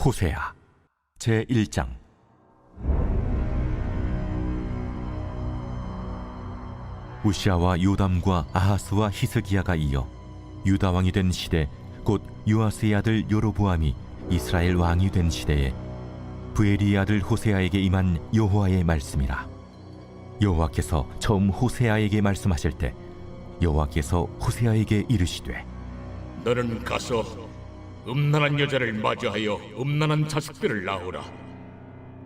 호세아 제1장. 우시아와 요담과 아하스와 히스기야가 이어 유다 왕이 된 시대, 곧 요아스의 아들 여로보암이 이스라엘 왕이 된 시대에 브에리의 아들 호세아에게 임한 여호와의 말씀이라. 여호와께서 처음 호세아에게 말씀하실 때 여호와께서 호세아에게 이르시되, 너는 가서 음란한 여자를 맞이하여 음란한 자식들을 낳으라.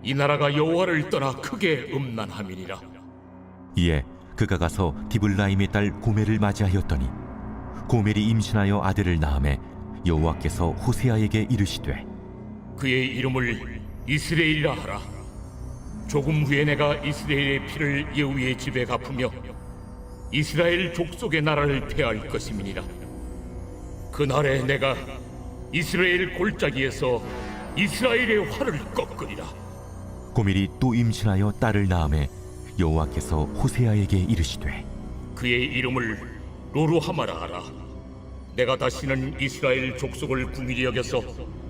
이 나라가 여호와를 떠나 크게 음란함이니라. 이에 그가 가서 디블라임의 딸 고멜을 맞이하였더니 고멜이 임신하여 아들을 낳음에 여호와께서 호세아에게 이르시되, 그의 이름을 이스라엘이라 하라. 조금 후에 내가 이스라엘의 피를 여호와의 집에 갚으며 이스라엘 족속의 나라를 폐할 것임이니라. 그날에 내가 이스라엘 골짜기에서 이스라엘의 활을 꺾으리라. 고멜이 또 임신하여 딸을 낳음에 여호와께서 호세아에게 이르시되, 그의 이름을 로루하마라 하라. 내가 다시는 이스라엘 족속을 궁일이 여겨서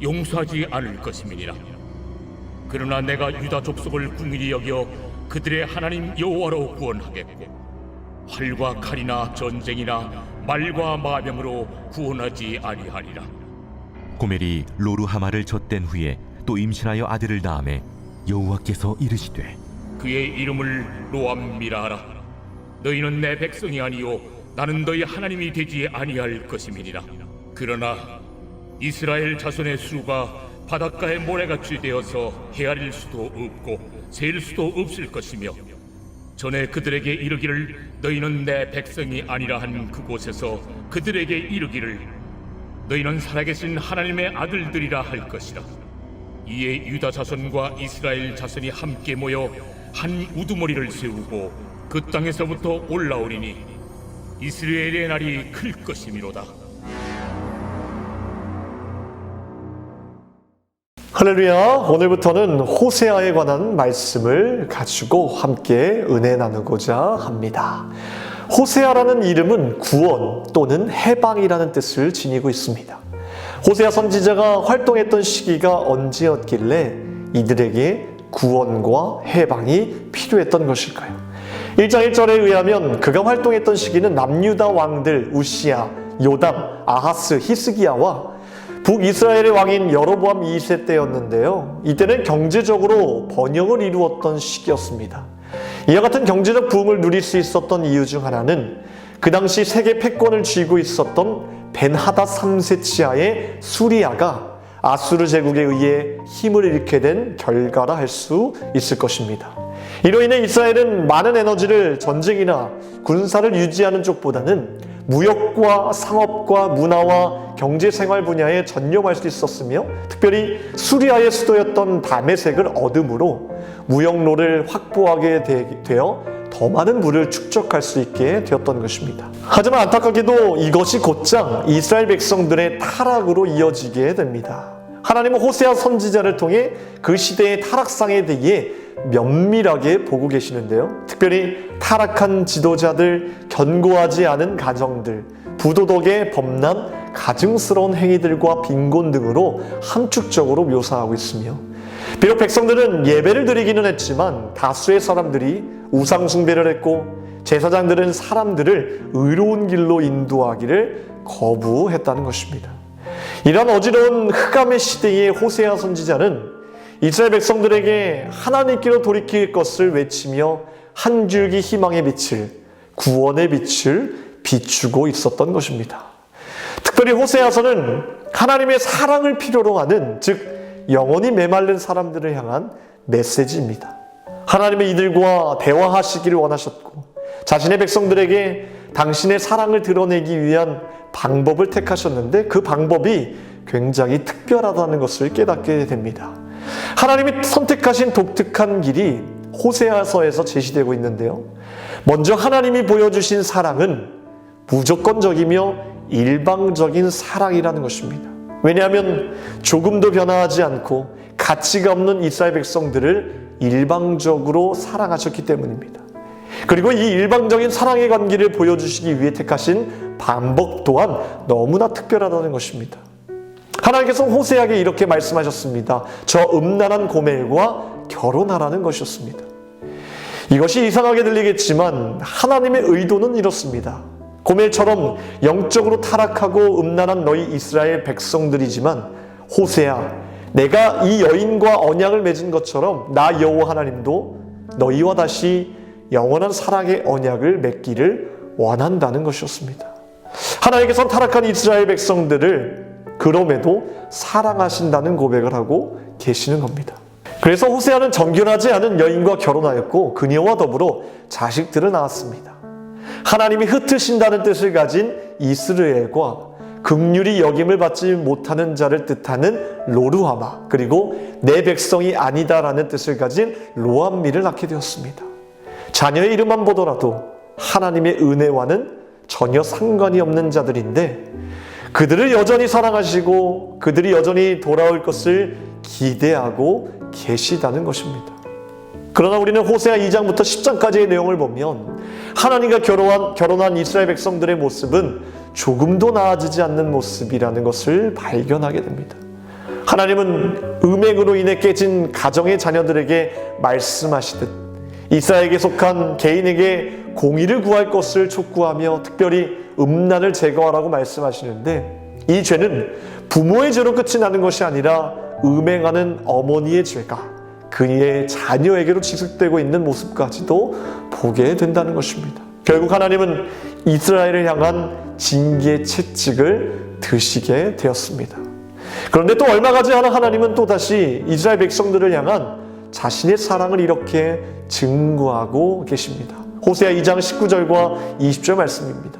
용서하지 않을 것임이니라. 그러나 내가 유다 족속을 궁일이 여겨 그들의 하나님 여호와로 구원하겠고 활과 칼이나 전쟁이나 말과 마병으로 구원하지 아니하리라. 고멜이 로루하마를 젖댄 후에 또 임신하여 아들을 낳음에 여호와께서 이르시되, 그의 이름을 로암미라 하라. 너희는 내 백성이 아니요 나는 너희 하나님이 되지 아니할 것임이니라. 그러나 이스라엘 자손의 수가 바닷가의 모래같이 되어서 헤아릴 수도 없고 셀 수도 없을 것이며, 전에 그들에게 이르기를 너희는 내 백성이 아니라 한 그곳에서 그들에게 이르기를 너희는 살아계신 하나님의 아들들이라 할 것이라. 이에 유다 자손과 이스라엘 자손이 함께 모여 한 우두머리를 세우고 그 땅에서부터 올라오리니 이스라엘의 날이 클 것이미로다. 할렐루야. 오늘부터는 호세아에 관한 말씀을 가지고 함께 은혜 나누고자 합니다. 호세아라는 이름은 구원 또는 해방이라는 뜻을 지니고 있습니다. 호세아 선지자가 활동했던 시기가 언제였길래 이들에게 구원과 해방이 필요했던 것일까요? 1장 1절에 의하면 그가 활동했던 시기는 남유다 왕들 우시아, 요담, 아하스, 히스기야와 북이스라엘의 왕인 여로보암 2세 때였는데요. 이때는 경제적으로 번영을 이루었던 시기였습니다. 이와 같은 경제적 부흥을 누릴 수 있었던 이유 중 하나는 그 당시 세계 패권을 쥐고 있었던 벤하닷 3세 치하의 수리아가 아수르 제국에 의해 힘을 잃게 된 결과라 할 수 있을 것입니다. 이로 인해 이스라엘은 많은 에너지를 전쟁이나 군사를 유지하는 쪽보다는 무역과 상업과 문화와 경제생활 분야에 전념할 수 있었으며, 특별히 수리아의 수도였던 다메섹을 얻음으로 무역로를 확보하게 되어 더 많은 물을 축적할 수 있게 되었던 것입니다. 하지만 안타깝게도 이것이 곧장 이스라엘 백성들의 타락으로 이어지게 됩니다. 하나님은 호세아 선지자를 통해 그 시대의 타락상에 대해 면밀하게 보고 계시는데요. 특별히 타락한 지도자들, 견고하지 않은 가정들, 부도덕의 범람, 가증스러운 행위들과 빈곤 등으로 함축적으로 묘사하고 있으며, 비록 백성들은 예배를 드리기는 했지만 다수의 사람들이 우상 숭배를 했고 제사장들은 사람들을 의로운 길로 인도하기를 거부했다는 것입니다. 이런 어지러운 흑암의 시대의 호세아 선지자는 이스라엘 백성들에게 하나님께로 돌이킬 것을 외치며 한 줄기 희망의 빛을, 구원의 빛을 비추고 있었던 것입니다. 특별히 호세아서는 하나님의 사랑을 필요로 하는, 즉 영원히 메말른 사람들을 향한 메시지입니다. 하나님의 이들과 대화하시기를 원하셨고 자신의 백성들에게 당신의 사랑을 드러내기 위한 방법을 택하셨는데 그 방법이 굉장히 특별하다는 것을 깨닫게 됩니다. 하나님이 선택하신 독특한 길이 호세아서에서 제시되고 있는데요. 먼저 하나님이 보여주신 사랑은 무조건적이며 일방적인 사랑이라는 것입니다. 왜냐하면 조금도 변화하지 않고 가치가 없는 이스라엘 백성들을 일방적으로 사랑하셨기 때문입니다. 그리고 이 일방적인 사랑의 관계를 보여주시기 위해 택하신 방법 또한 너무나 특별하다는 것입니다. 하나님께서 호세아에게 이렇게 말씀하셨습니다. 저 음란한 고멜과 결혼하라는 것이었습니다. 이것이 이상하게 들리겠지만 하나님의 의도는 이렇습니다. 고멜처럼 영적으로 타락하고 음란한 너희 이스라엘 백성들이지만 호세아, 내가 이 여인과 언약을 맺은 것처럼 나 여호와 하나님도 너희와 다시 영원한 사랑의 언약을 맺기를 원한다는 것이었습니다. 하나님께서는 타락한 이스라엘 백성들을 그럼에도 사랑하신다는 고백을 하고 계시는 겁니다. 그래서 호세아는 정결하지 않은 여인과 결혼하였고 그녀와 더불어 자식들을 낳았습니다. 하나님이 흩으신다는 뜻을 가진 이스르엘과 긍휼히 여김을 받지 못하는 자를 뜻하는 로르하마, 그리고 내 백성이 아니다라는 뜻을 가진 로암미를 낳게 되었습니다. 자녀의 이름만 보더라도 하나님의 은혜와는 전혀 상관이 없는 자들인데 그들을 여전히 사랑하시고 그들이 여전히 돌아올 것을 기대하고 계시다는 것입니다. 그러나 우리는 호세아 2장부터 10장까지의 내용을 보면 하나님과 결혼한 이스라엘 백성들의 모습은 조금도 나아지지 않는 모습이라는 것을 발견하게 됩니다. 하나님은 음행으로 인해 깨진 가정의 자녀들에게 말씀하시듯 이스라엘에게 속한 개인에게 공의를 구할 것을 촉구하며 특별히 음란을 제거하라고 말씀하시는데 이 죄는 부모의 죄로 끝이 나는 것이 아니라 음행하는 어머니의 죄가 그의 자녀에게로 지속되고 있는 모습까지도 보게 된다는 것입니다. 결국 하나님은 이스라엘을 향한 징계 채찍을 드시게 되었습니다. 그런데 또 얼마 가지 않아 하나님은 또다시 이스라엘 백성들을 향한 자신의 사랑을 이렇게 증거하고 계십니다. 호세아 2장 19절과 20절 말씀입니다.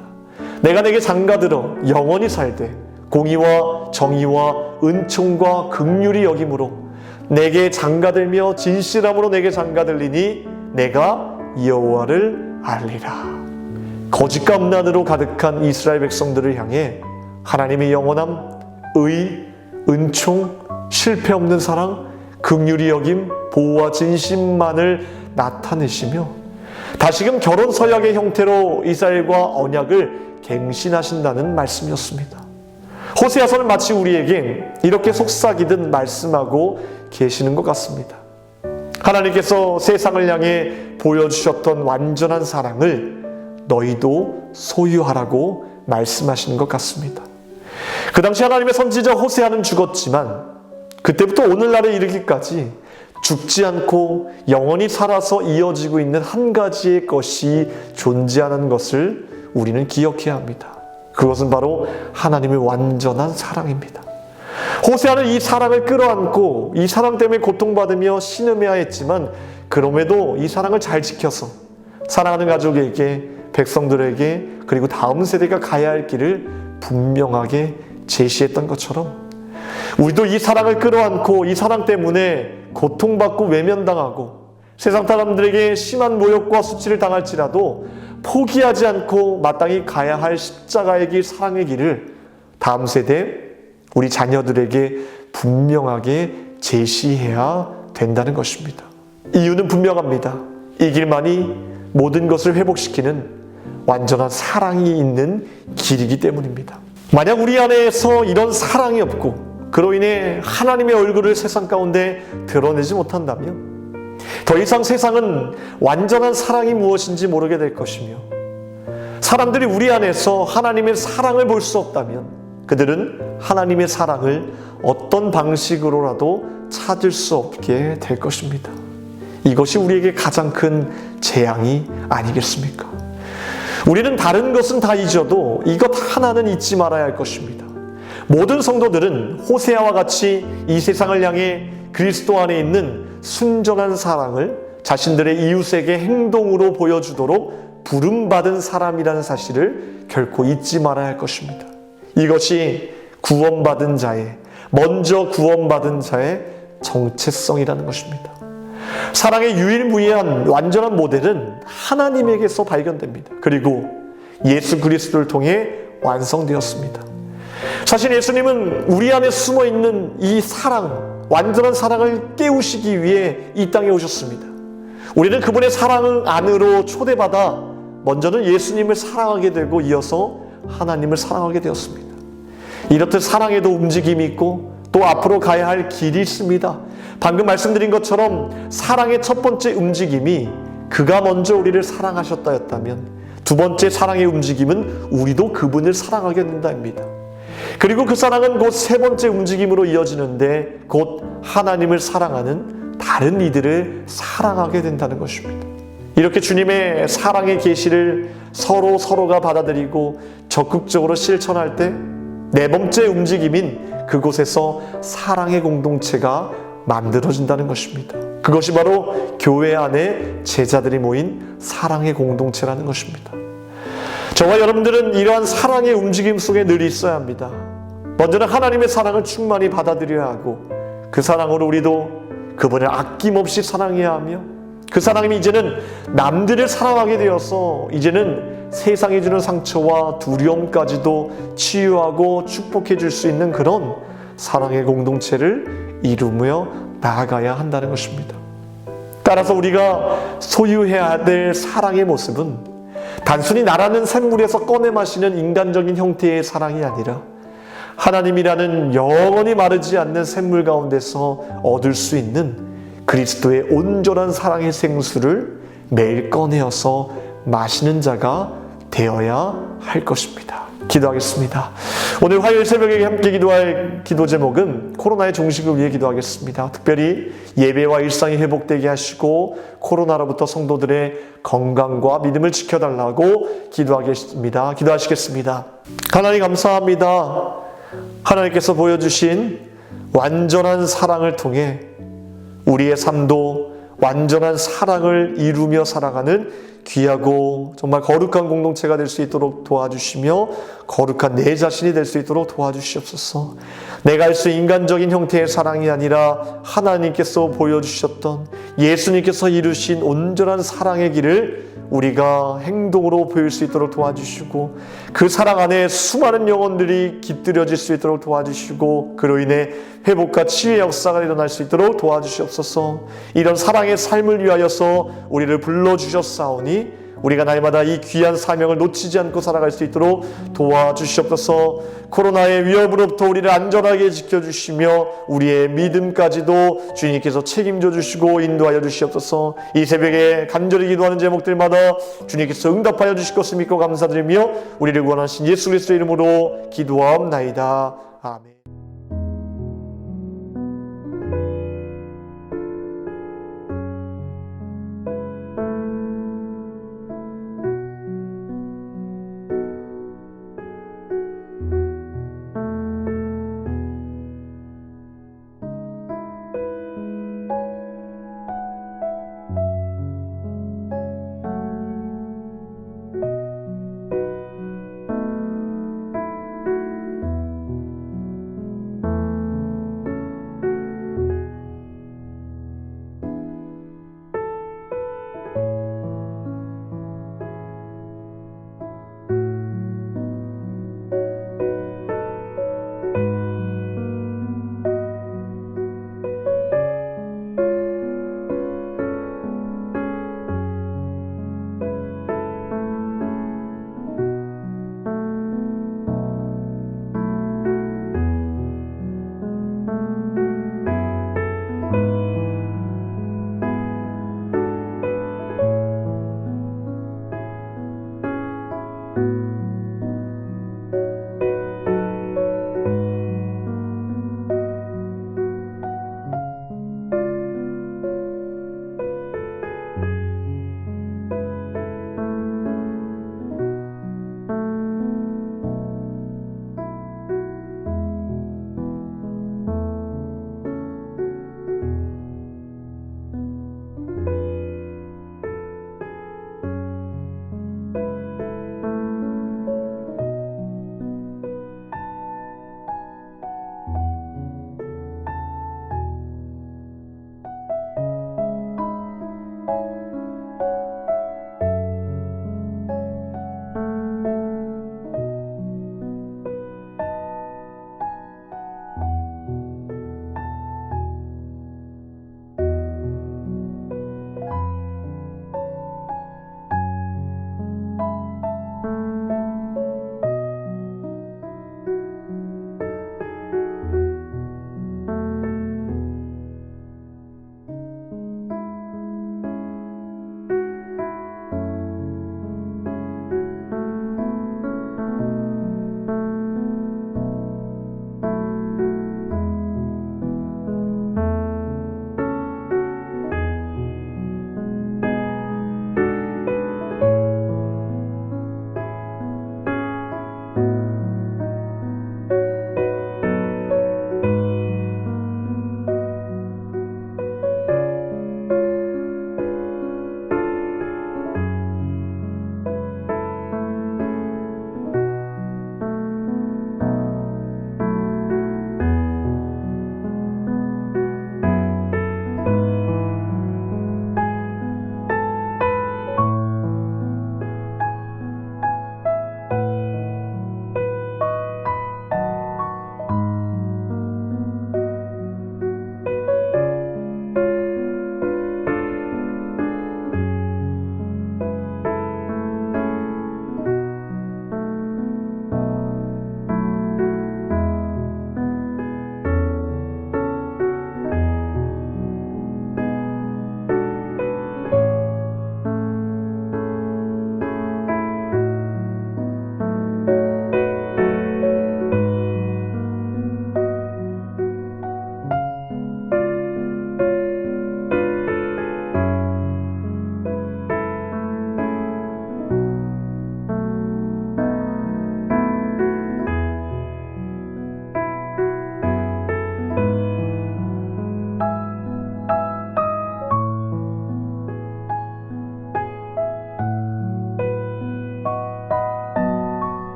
내가 내게 장가들어 영원히 살되 공의와 정의와 은총과 긍휼히 여김으로 내게 장가들며 진실함으로 내게 장가들리니 내가 여호와를 알리라. 거짓과 음란으로 가득한 이스라엘 백성들을 향해 하나님의 영원함, 의, 은총, 실패 없는 사랑, 긍휼히 여김, 보호와 진심만을 나타내시며 다시금 결혼 서약의 형태로 이스라엘과 언약을 갱신하신다는 말씀이었습니다. 호세아서는 마치 우리에게 이렇게 속삭이듯 말씀하고 계시는 것 같습니다. 하나님께서 세상을 향해 보여주셨던 완전한 사랑을 너희도 소유하라고 말씀하시는 것 같습니다. 그 당시 하나님의 선지자 호세아는 죽었지만 그때부터 오늘날에 이르기까지 죽지 않고 영원히 살아서 이어지고 있는 한 가지의 것이 존재하는 것을 우리는 기억해야 합니다. 그것은 바로 하나님의 완전한 사랑입니다. 호세아는 이 사랑을 끌어안고 이 사랑 때문에 고통받으며 신음해야 했지만 그럼에도 이 사랑을 잘 지켜서 사랑하는 가족에게, 백성들에게, 그리고 다음 세대가 가야 할 길을 분명하게 제시했던 것처럼 우리도 이 사랑을 끌어안고 이 사랑 때문에 고통받고 외면당하고 세상 사람들에게 심한 모욕과 수치를 당할지라도 포기하지 않고 마땅히 가야 할 십자가의 길, 사랑의 길을 다음 세대, 우리 자녀들에게 분명하게 제시해야 된다는 것입니다. 이유는 분명합니다. 이 길만이 모든 것을 회복시키는 완전한 사랑이 있는 길이기 때문입니다. 만약 우리 안에서 이런 사랑이 없고 그로 인해 하나님의 얼굴을 세상 가운데 드러내지 못한다면 더 이상 세상은 완전한 사랑이 무엇인지 모르게 될 것이며 사람들이 우리 안에서 하나님의 사랑을 볼 수 없다면 그들은 하나님의 사랑을 어떤 방식으로라도 찾을 수 없게 될 것입니다. 이것이 우리에게 가장 큰 재앙이 아니겠습니까? 우리는 다른 것은 다 잊어도 이것 하나는 잊지 말아야 할 것입니다. 모든 성도들은 호세아와 같이 이 세상을 향해 그리스도 안에 있는 순전한 사랑을 자신들의 이웃에게 행동으로 보여주도록 부름받은 사람이라는 사실을 결코 잊지 말아야 할 것입니다. 이것이 구원받은 자의, 먼저 구원받은 자의 정체성이라는 것입니다. 사랑의 유일무이한 완전한 모델은 하나님에게서 발견됩니다. 그리고 예수 그리스도를 통해 완성되었습니다. 사실 예수님은 우리 안에 숨어있는 이 사랑, 완전한 사랑을 깨우시기 위해 이 땅에 오셨습니다. 우리는 그분의 사랑 안으로 초대받아 먼저는 예수님을 사랑하게 되고 이어서 하나님을 사랑하게 되었습니다. 이렇듯 사랑에도 움직임이 있고 또 앞으로 가야 할 길이 있습니다. 방금 말씀드린 것처럼 사랑의 첫 번째 움직임이 그가 먼저 우리를 사랑하셨다였다면 두 번째 사랑의 움직임은 우리도 그분을 사랑하게 된다입니다. 그리고 그 사랑은 곧 세 번째 움직임으로 이어지는데 곧 하나님을 사랑하는 다른 이들을 사랑하게 된다는 것입니다. 이렇게 주님의 사랑의 계시를 서로가 받아들이고 적극적으로 실천할 때 네 번째 움직임인 그곳에서 사랑의 공동체가 만들어진다는 것입니다. 그것이 바로 교회 안에 제자들이 모인 사랑의 공동체라는 것입니다. 저와 여러분들은 이러한 사랑의 움직임 속에 늘 있어야 합니다. 먼저는 하나님의 사랑을 충만히 받아들여야 하고 그 사랑으로 우리도 그분을 아낌없이 사랑해야 하며 그 사랑이 이제는 남들을 사랑하게 되어서 이제는 세상이 주는 상처와 두려움까지도 치유하고 축복해 줄 수 있는 그런 사랑의 공동체를 이루며 나아가야 한다는 것입니다. 따라서 우리가 소유해야 될 사랑의 모습은 단순히 나라는 샘물에서 꺼내 마시는 인간적인 형태의 사랑이 아니라 하나님이라는 영원히 마르지 않는 샘물 가운데서 얻을 수 있는 그리스도의 온전한 사랑의 생수를 매일 꺼내어서 마시는 자가 되어야 할 것입니다. 기도하겠습니다. 오늘 화요일 새벽에 함께 기도할 기도 제목은 코로나의 종식을 위해 기도하겠습니다. 특별히 예배와 일상이 회복되게 하시고 코로나로부터 성도들의 건강과 믿음을 지켜달라고 기도하겠습니다. 기도하시겠습니다. 하나님 감사합니다. 하나님께서 보여주신 완전한 사랑을 통해 우리의 삶도 완전한 사랑을 이루며 살아가는 귀하고 정말 거룩한 공동체가 될 수 있도록 도와주시며 거룩한 내 자신이 될 수 있도록 도와주시옵소서. 내가 할 수 인간적인 형태의 사랑이 아니라 하나님께서 보여주셨던 예수님께서 이루신 온전한 사랑의 길을 우리가 행동으로 보일 수 있도록 도와주시고 그 사랑 안에 수많은 영혼들이 깃들여질 수 있도록 도와주시고 그로 인해 회복과 치유의 역사가 일어날 수 있도록 도와주시옵소서. 이런 사랑의 삶을 위하여서 우리를 불러주셨사오니 우리가 날마다 이 귀한 사명을 놓치지 않고 살아갈 수 있도록 도와주시옵소서. 코로나의 위협으로부터 우리를 안전하게 지켜주시며 우리의 믿음까지도 주님께서 책임져 주시고 인도하여 주시옵소서. 이 새벽에 간절히 기도하는 제목들마다 주님께서 응답하여 주실 것을 믿고 감사드리며 우리를 구원하신 예수 그리스도의 이름으로 기도하옵나이다. 아멘.